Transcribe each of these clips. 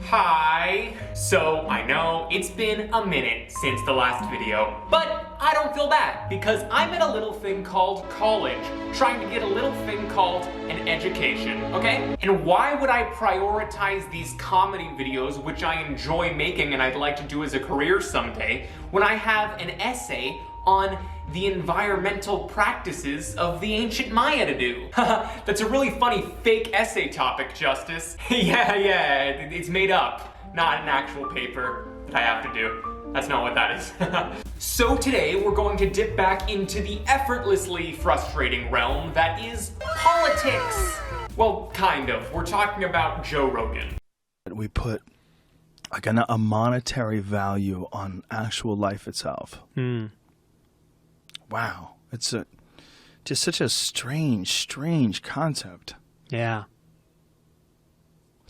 Hi. So, I know it's been a minute since the last video, but I don't feel bad because I'm at a little thing called college, trying to get a little thing called an education, okay? And why would I prioritize these comedy videos, which I enjoy making and I'd like to do as a career someday, when I have an essay on the environmental practices of the ancient Maya to do? That's a really funny fake essay topic, Justice. yeah, it's made up, not an actual paper that I have to do. That's not what that is. So today we're going to dip back into the effortlessly frustrating realm that is politics. Well, kind of. We're talking about Joe Rogan. We put like a monetary value on actual life itself. Wow, it's just such a strange concept. Yeah.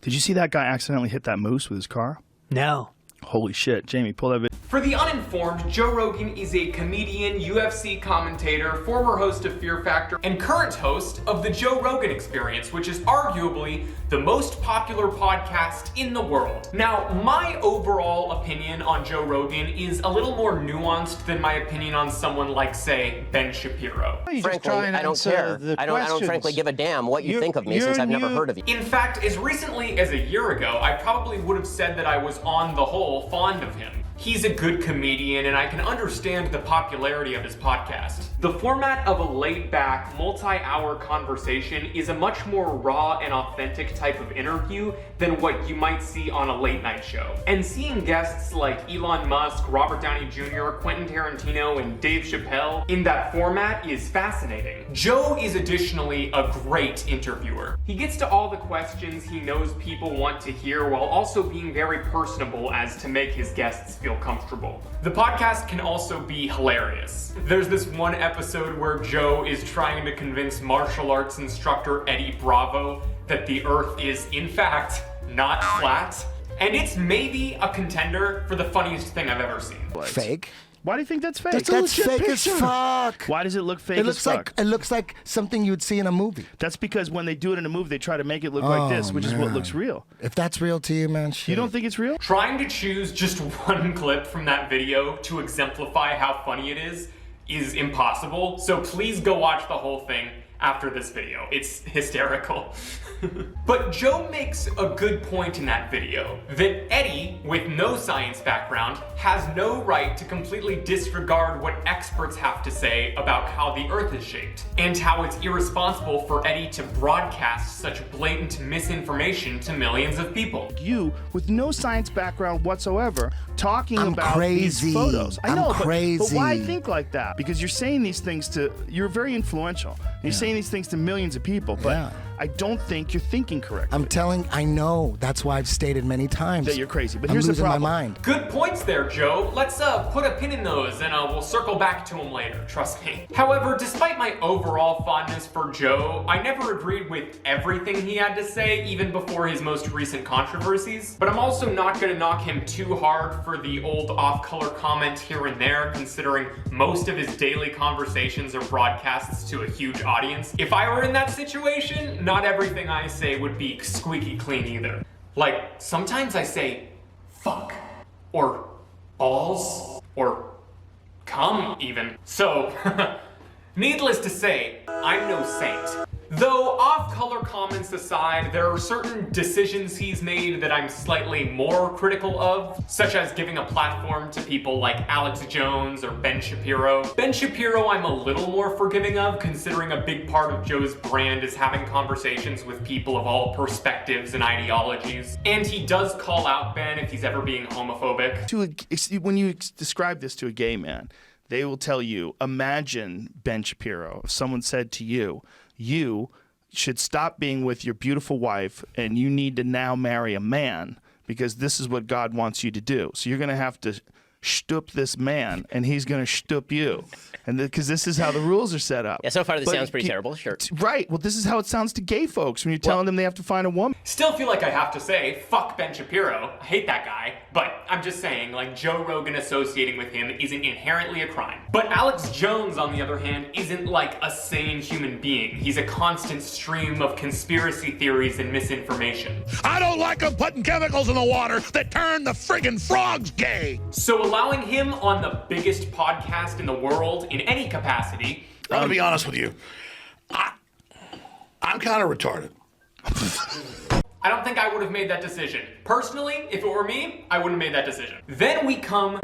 Did you see that guy accidentally hit that moose with his car? No. Holy shit, Jamie, pull that video. For the uninformed, Joe Rogan is a comedian, UFC commentator, former host of Fear Factor, and current host of The Joe Rogan Experience, which is arguably the most popular podcast in the world. Now, my overall opinion on Joe Rogan is a little more nuanced than my opinion on someone like, say, Ben Shapiro. Frankly, I don't care. I don't frankly give a damn what you think of me since I've never heard of you. In fact, as recently as a year ago, I probably would have said that I was on the whole fond of him. He's a good comedian, and I can understand the popularity of his podcast. The format of a laid-back, multi-hour conversation is a much more raw and authentic type of interview than what you might see on a late-night show. And seeing guests like Elon Musk, Robert Downey Jr., Quentin Tarantino, and Dave Chappelle in that format is fascinating. Joe is additionally a great interviewer. He gets to all the questions he knows people want to hear while also being very personable as to make his guests feel comfortable. The podcast can also be hilarious. There's this one episode where Joe is trying to convince martial arts instructor Eddy Bravo that the earth is, in fact, not flat. And it's maybe a contender for the funniest thing I've ever seen. Fake? Why do you think that's fake? That's fake as fuck. Why does it look fake as fuck? It looks like something you would see in a movie. That's because when they do it in a movie, they try to make it look like this, which is what looks real. If that's real to you, man, shit. You don't think it's real? Trying to choose just one clip from that video to exemplify how funny it is impossible. So please go watch the whole thing after this video. It's hysterical. But Joe makes a good point in that video that Eddy, with no science background, has no right to completely disregard what experts have to say about how the earth is shaped, and how it's irresponsible for Eddy to broadcast such blatant misinformation to millions of people. You, with no science background whatsoever, talking about these photos. I know, but why think like that? Because you're saying these things you're very influential. You're saying these things to millions of people, but I don't think you're thinking correctly. I know. That's why I've stated many times that you're crazy. But I'm here's the losing problem. my mind. Good points there, Joe. Let's put a pin in those and we'll circle back to them later, trust me. However, despite my overall fondness for Joe, I never agreed with everything he had to say, even before his most recent controversies. But I'm also not gonna knock him too hard for the old off-color comment here and there, considering most of his daily conversations are broadcasts to a huge audience. If I were in that situation, not everything I say would be squeaky clean either. Like, sometimes I say, fuck, or balls, or cum even. So, needless to say, I'm no saint. Though off-color comments aside, there are certain decisions he's made that I'm slightly more critical of, such as giving a platform to people like Alex Jones or Ben Shapiro. Ben Shapiro I'm a little more forgiving of, considering a big part of Joe's brand is having conversations with people of all perspectives and ideologies. And he does call out Ben if he's ever being homophobic. When you describe this to a gay man, they will tell you, imagine Ben Shapiro, if someone said to you, you should stop being with your beautiful wife and you need to now marry a man because this is what God wants you to do. So you're going to have to shtup this man, and he's going to shtup you. And because this is how the rules are set up. Yeah, so far this sounds pretty terrible, sure. Right. Well, this is how it sounds to gay folks when you're telling them they have to find a woman. Still feel like I have to say, fuck Ben Shapiro. I hate that guy. But I'm just saying, like, Joe Rogan associating with him isn't inherently a crime. But Alex Jones, on the other hand, isn't like a sane human being. He's a constant stream of conspiracy theories and misinformation. I don't like them putting chemicals in the water that turn the friggin' frogs gay. So allowing him on the biggest podcast in the world in any capacity. I'm gonna be honest with you. I'm kind of retarded. I don't think I would have made that decision. Personally, if it were me, I wouldn't have made that decision. Then we come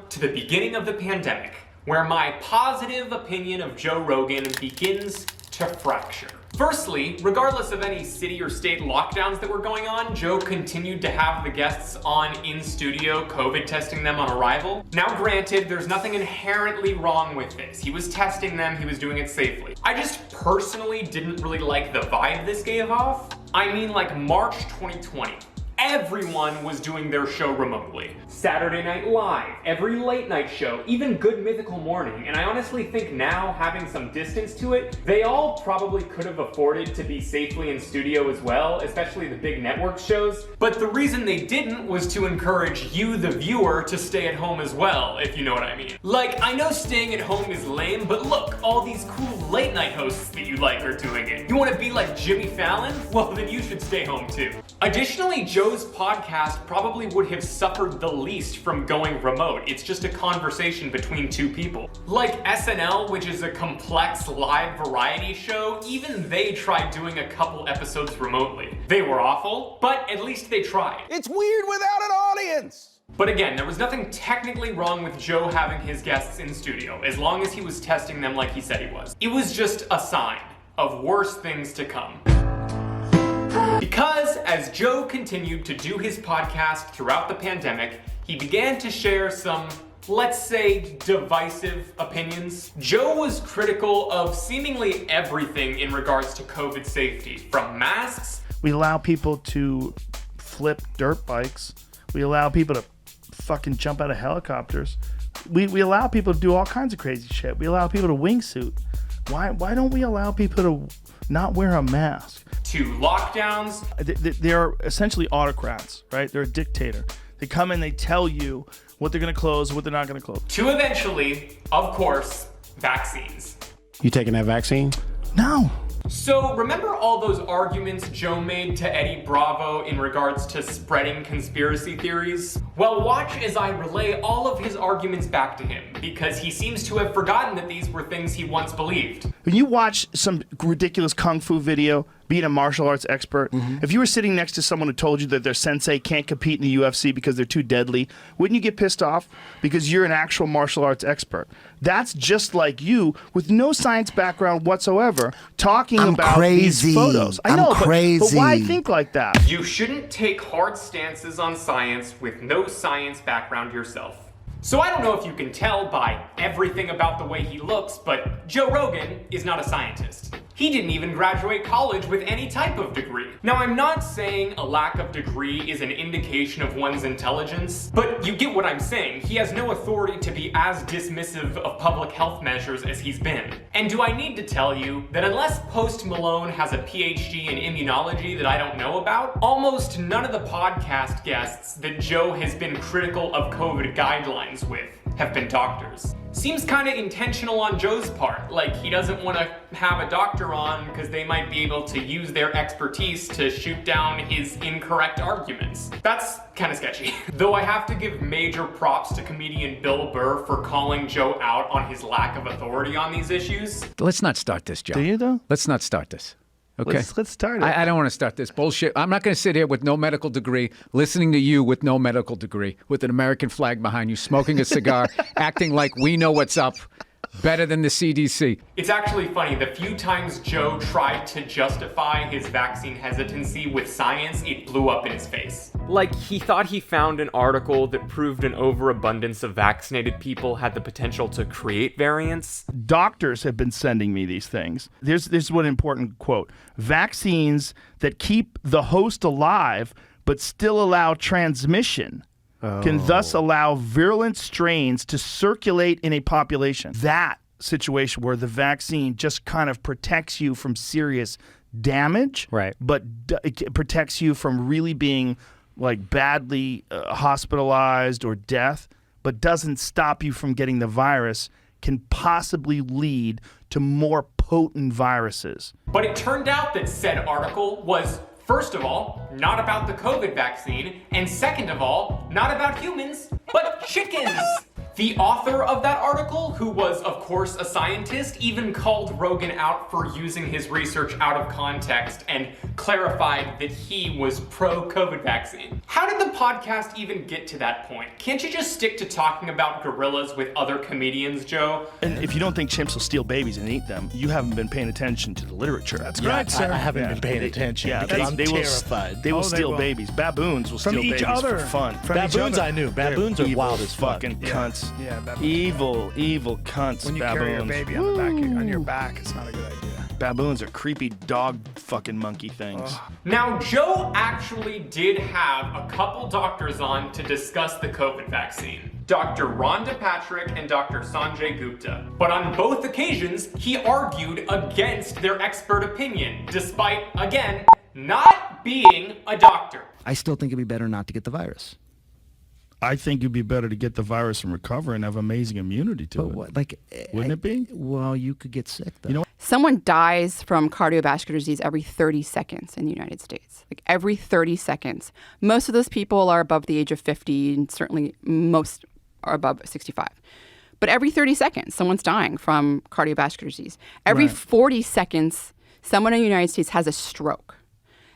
to the beginning of the pandemic, where my positive opinion of Joe Rogan begins to fracture. Firstly, regardless of any city or state lockdowns that were going on, Joe continued to have the guests on in studio, COVID testing them on arrival. Now granted, there's nothing inherently wrong with this. He was testing them, he was doing it safely. I just personally didn't really like the vibe this gave off. I mean, like March 2020. Everyone was doing their show remotely. Saturday Night Live, every late night show, even Good Mythical Morning, and I honestly think now, having some distance to it, they all probably could have afforded to be safely in studio as well, especially the big network shows. But the reason they didn't was to encourage you, the viewer, to stay at home as well, if you know what I mean. Like, I know staying at home is lame, but look, all these cool late night hosts that you like are doing it. You want to be like Jimmy Fallon? Well, then you should stay home too. Additionally, Joe's podcast probably would have suffered the least from going remote. It's just a conversation between two people. Like SNL, which is a complex live variety show, even they tried doing a couple episodes remotely. They were awful, but at least they tried. It's weird without an audience! But again, there was nothing technically wrong with Joe having his guests in studio, as long as he was testing them like he said he was. It was just a sign of worse things to come. Because as Joe continued to do his podcast throughout the pandemic, he began to share some, let's say, divisive opinions. Joe was critical of seemingly everything in regards to COVID safety, from masks. We allow people to flip dirt bikes. We allow people to fucking jump out of helicopters. We allow people to do all kinds of crazy shit. We allow people to wingsuit. Why don't we allow people to not wear a mask? To lockdowns. They're essentially autocrats, right? They're a dictator. They come in, they tell you what they're going to close, what they're not going to close. To eventually, of course, vaccines. You taking that vaccine? No. So remember all those arguments Joe made to Eddy Bravo in regards to spreading conspiracy theories? Well, watch as I relay all of his arguments back to him, because he seems to have forgotten that these were things he once believed. When you watch some ridiculous kung fu video, being a martial arts expert, if you were sitting next to someone who told you that their sensei can't compete in the UFC because they're too deadly, wouldn't you get pissed off? Because you're an actual martial arts expert. That's just like you, with no science background whatsoever, talking about these photos. I know, but why think like that? You shouldn't take hard stances on science with no science background yourself. So I don't know if you can tell by everything about the way he looks, but Joe Rogan is not a scientist. He didn't even graduate college with any type of degree. Now, I'm not saying a lack of degree is an indication of one's intelligence, but you get what I'm saying. He has no authority to be as dismissive of public health measures as he's been. And do I need to tell you that unless Post Malone has a PhD in immunology that I don't know about, almost none of the podcast guests that Joe has been critical of COVID guidelines with have been doctors. Seems kind of intentional on Joe's part, like he doesn't want to have a doctor on because they might be able to use their expertise to shoot down his incorrect arguments. That's kind of sketchy. Though I have to give major props to comedian Bill Burr for calling Joe out on his lack of authority on these issues. Let's not start this, Joe. Do you though? Let's not start this. Okay. Let's start it. I don't want to start this bullshit. I'm not going to sit here with no medical degree, listening to you with no medical degree, with an American flag behind you, smoking a cigar, acting like we know what's up better than the CDC. It's actually funny, the few times Joe tried to justify his vaccine hesitancy with science, it blew up in his face. Like, he thought he found an article that proved an overabundance of vaccinated people had the potential to create variants. Doctors have been sending me these things. There's one important quote. Vaccines that keep the host alive but still allow transmission, can thus allow virulent strains to circulate in a population. That situation where the vaccine just kind of protects you from serious damage, right? But it protects you from really being like badly hospitalized or death, but doesn't stop you from getting the virus, can possibly lead to more potent viruses. But it turned out that said article was, first of all, not about the COVID vaccine, and second of all, not about humans, but chickens. The author of that article, who was, of course, a scientist, even called Rogan out for using his research out of context and clarified that he was pro-COVID vaccine. How did the podcast even get to that point? Can't you just stick to talking about gorillas with other comedians, Joe? And if you don't think chimps will steal babies and eat them, you haven't been paying attention to the literature. That's right, sir. I haven't been paying attention. Yeah, I'm terrified. They will steal babies. Baboons will steal babies for fun. Baboons, I knew. Baboons are wild as fuck. Fucking cunts. Yeah, baboons. Evil cunts. When you baboons. carry a baby on your back, it's not a good idea. Baboons are creepy dog fucking monkey things. Now, Joe actually did have a couple doctors on to discuss the COVID vaccine. Dr. Rhonda Patrick and Dr. Sanjay Gupta. But on both occasions, he argued against their expert opinion, despite, again, not being a doctor. I still think it'd be better not to get the virus. I think it'd be better to get the virus and recover and have amazing immunity to it. What, like, wouldn't it be? Well, you could get sick, though. You know, someone dies from cardiovascular disease every 30 seconds in the United States. Like every 30 seconds. Most of those people are above the age of 50, and certainly most are above 65. But every 30 seconds, someone's dying from cardiovascular disease. Every 40 seconds, someone in the United States has a stroke.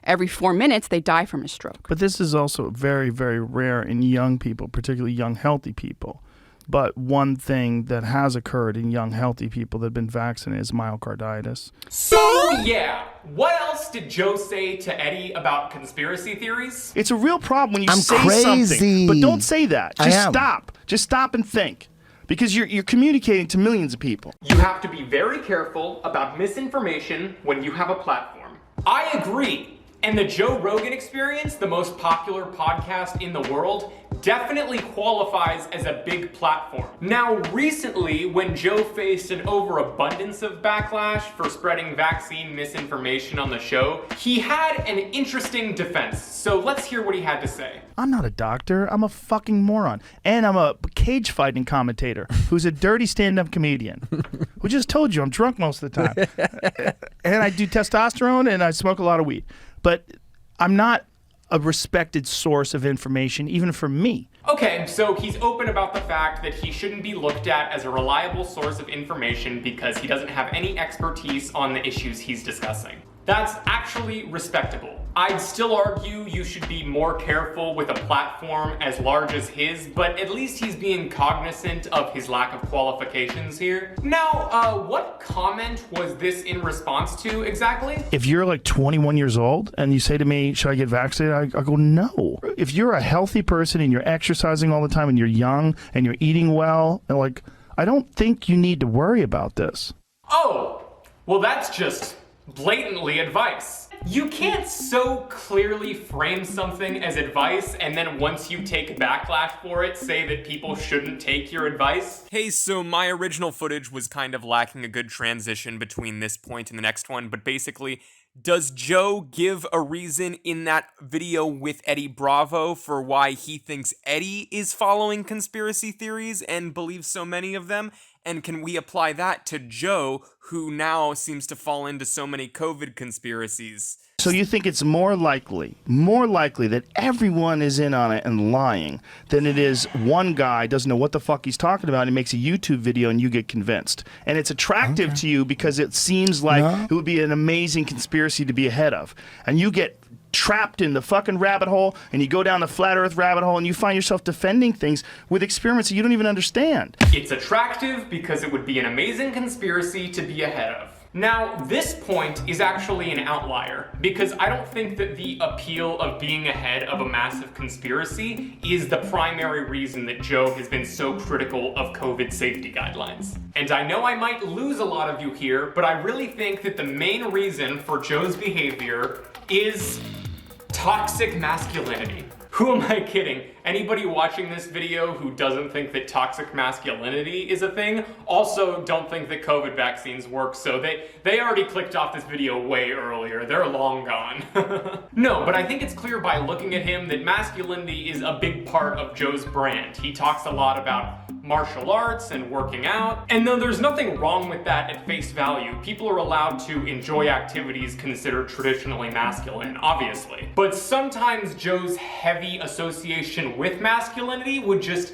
Every 4 minutes, they die from a stroke. But this is also very, very rare in young people, particularly young, healthy people. But one thing that has occurred in young, healthy people that have been vaccinated is myocarditis. So, yeah, what else did Joe say to Eddy about conspiracy theories? It's a real problem when you I'm say crazy. something, but don't say that. Just stop. Just stop and think. Because you're communicating to millions of people. You have to be very careful about misinformation when you have a platform. I agree. And the Joe Rogan Experience, the most popular podcast in the world, definitely qualifies as a big platform. Now, recently, when Joe faced an overabundance of backlash for spreading vaccine misinformation on the show, he had an interesting defense. So let's hear what he had to say. I'm not a doctor. I'm a fucking moron. And I'm a cage fighting commentator who's a dirty stand-up comedian. Who just told you I'm drunk most of the time. And I do testosterone and I smoke a lot of weed. But I'm not a respected source of information, even for me. Okay, so he's open about the fact that he shouldn't be looked at as a reliable source of information because he doesn't have any expertise on the issues he's discussing. That's actually respectable. I'd still argue you should be more careful with a platform as large as his, but at least he's being cognizant of his lack of qualifications here. Now, what comment was this in response to exactly? If you're like 21 years old and you say to me, should I get vaccinated? I go, no. If you're a healthy person and you're exercising all the time and you're young and you're eating well, and like, I don't think you need to worry about this. Oh, well, that's just blatantly advice. You can't so clearly frame something as advice and then once you take backlash for it, say that people shouldn't take your advice. Hey, so my original footage was kind of lacking a good transition between this point and the next one, but basically, does Joe give a reason in that video with Eddy Bravo for why he thinks Eddy is following conspiracy theories and believes so many of them? And can we apply that to Joe, who now seems to fall into so many COVID conspiracies? So you think it's more likely that everyone is in on it and lying than it is one guy doesn't know what the fuck he's talking about and he makes a YouTube video and you get convinced. And it's attractive to you because it seems like it would be an amazing conspiracy to be ahead of. And you get trapped in the fucking rabbit hole and you go down the flat earth rabbit hole and you find yourself defending things with experiments that you don't even understand. It's attractive because it would be an amazing conspiracy to be ahead of. Now, this point is actually an outlier because I don't think that the appeal of being ahead of a massive conspiracy is the primary reason that Joe has been so critical of COVID safety guidelines. And I know I might lose a lot of you here, but I really think that the main reason for Joe's behavior is Toxic masculinity. Who am I kidding? Anybody watching this video who doesn't think that toxic masculinity is a thing also don't think that COVID vaccines work, so they already clicked off this video way earlier. They're long gone. No, but I think it's clear by looking at him that masculinity is a big part of Joe's brand. He talks a lot about martial arts and working out, and though there's nothing wrong with that at face value, people are allowed to enjoy activities considered traditionally masculine, obviously. But sometimes Joe's heavy association with masculinity would just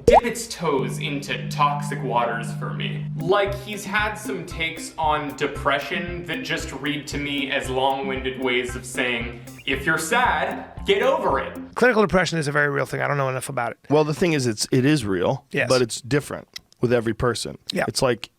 dip its toes into toxic waters for me. Like, he's had some takes on depression that just read to me as long-winded ways of saying, if you're sad, get over it. Clinical depression is a very real thing. I don't know enough about it. Well, the thing is, it is real, yes, but it's different with every person. Yeah. It's like,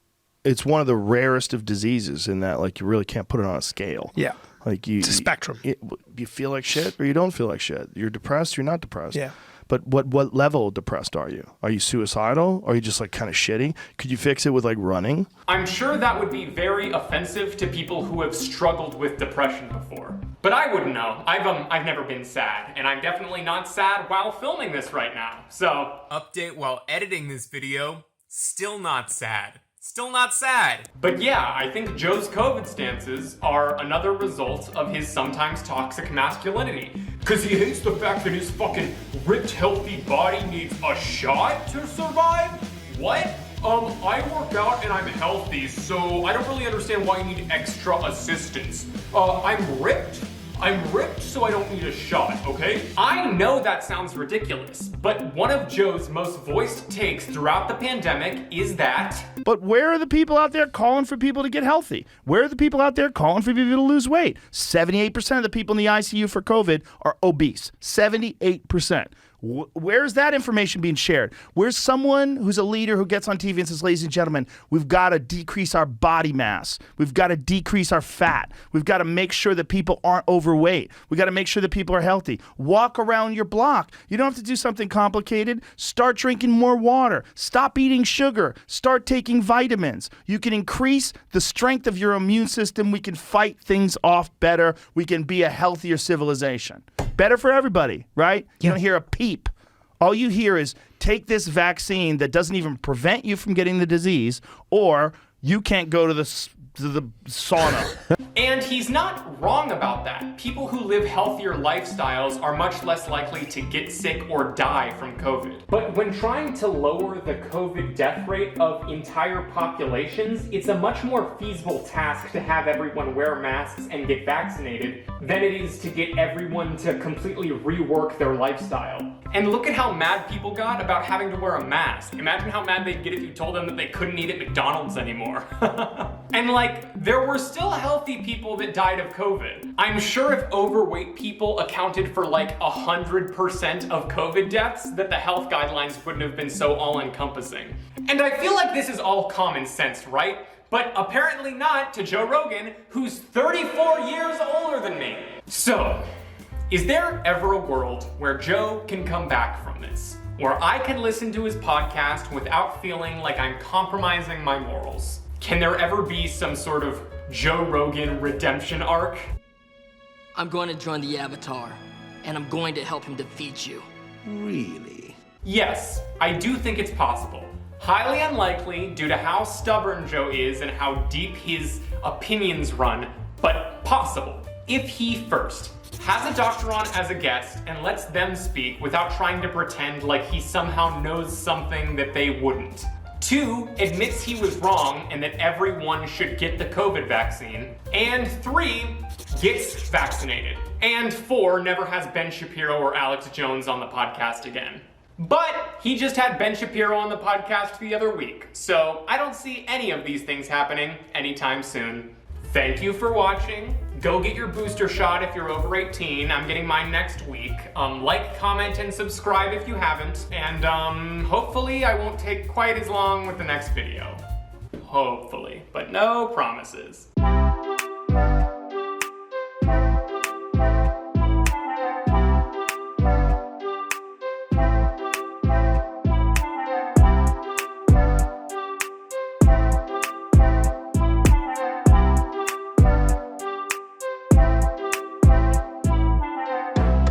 it's one of the rarest of diseases in that, like, you really can't put it on a scale. Yeah. Like, it's a spectrum. You feel like shit or you don't feel like shit. You're depressed, you're not depressed. Yeah. But what level depressed are you? Are you suicidal? Are you just like kind of shitty? Could you fix it with like running? I'm sure that would be very offensive to people who have struggled with depression before. But I wouldn't know. I've never been sad, and I'm definitely not sad while filming this right now. So, update while editing this video, still not sad. Still not sad. But yeah, I think Joe's COVID stances are another result of his sometimes toxic masculinity. Cause he hates the fact that his fucking ripped, healthy body needs a shot to survive? What? I work out and I'm healthy, so I don't really understand why you need extra assistance. I'm ripped, so I don't need a shot, okay? I know that sounds ridiculous, but one of Joe's most voiced takes throughout the pandemic is that... But where are the people out there calling for people to get healthy? Where are the people out there calling for people to lose weight? 78% of the people in the ICU for COVID are obese. 78%. Where's that information being shared? Where's someone who's a leader who gets on TV and says, ladies and gentlemen, we've got to decrease our body mass. We've got to decrease our fat. We've got to make sure that people aren't overweight. We've got to make sure that people are healthy. Walk around your block. You don't have to do something complicated. Start drinking more water. Stop eating sugar. Start taking vitamins. You can increase the strength of your immune system. We can fight things off better. We can be a healthier civilization. Better for everybody, right? You don't hear a peep. All you hear is take this vaccine that doesn't even prevent you from getting the disease, or you can't go to the sauna. And he's not wrong about that. People who live healthier lifestyles are much less likely to get sick or die from COVID. But when trying to lower the COVID death rate of entire populations, it's a much more feasible task to have everyone wear masks and get vaccinated than it is to get everyone to completely rework their lifestyle. And look at how mad people got about having to wear a mask. Imagine how mad they'd get if you told them that they couldn't eat at McDonald's anymore. And like, there were still healthy people that died of COVID. I'm sure if overweight people accounted for like 100% of COVID deaths, that the health guidelines wouldn't have been so all-encompassing. And I feel like this is all common sense, right? But apparently not to Joe Rogan, who's 34 years older than me. So, is there ever a world where Joe can come back from this? Where I can listen to his podcast without feeling like I'm compromising my morals? Can there ever be some sort of Joe Rogan redemption arc? I'm going to join the Avatar, and I'm going to help him defeat you. Really? Yes, I do think it's possible. Highly unlikely due to how stubborn Joe is and how deep his opinions run, but possible. If he first has a doctor on as a guest and lets them speak without trying to pretend like he somehow knows something that they wouldn't. 2, admits he was wrong and that everyone should get the COVID vaccine. And 3, gets vaccinated. And 4, never has Ben Shapiro or Alex Jones on the podcast again. But he just had Ben Shapiro on the podcast the other week, so I don't see any of these things happening anytime soon. Thank you for watching. Go get your booster shot if you're over 18. I'm getting mine next week. Like, comment, and subscribe if you haven't. And hopefully I won't take quite as long with the next video. Hopefully, but no promises.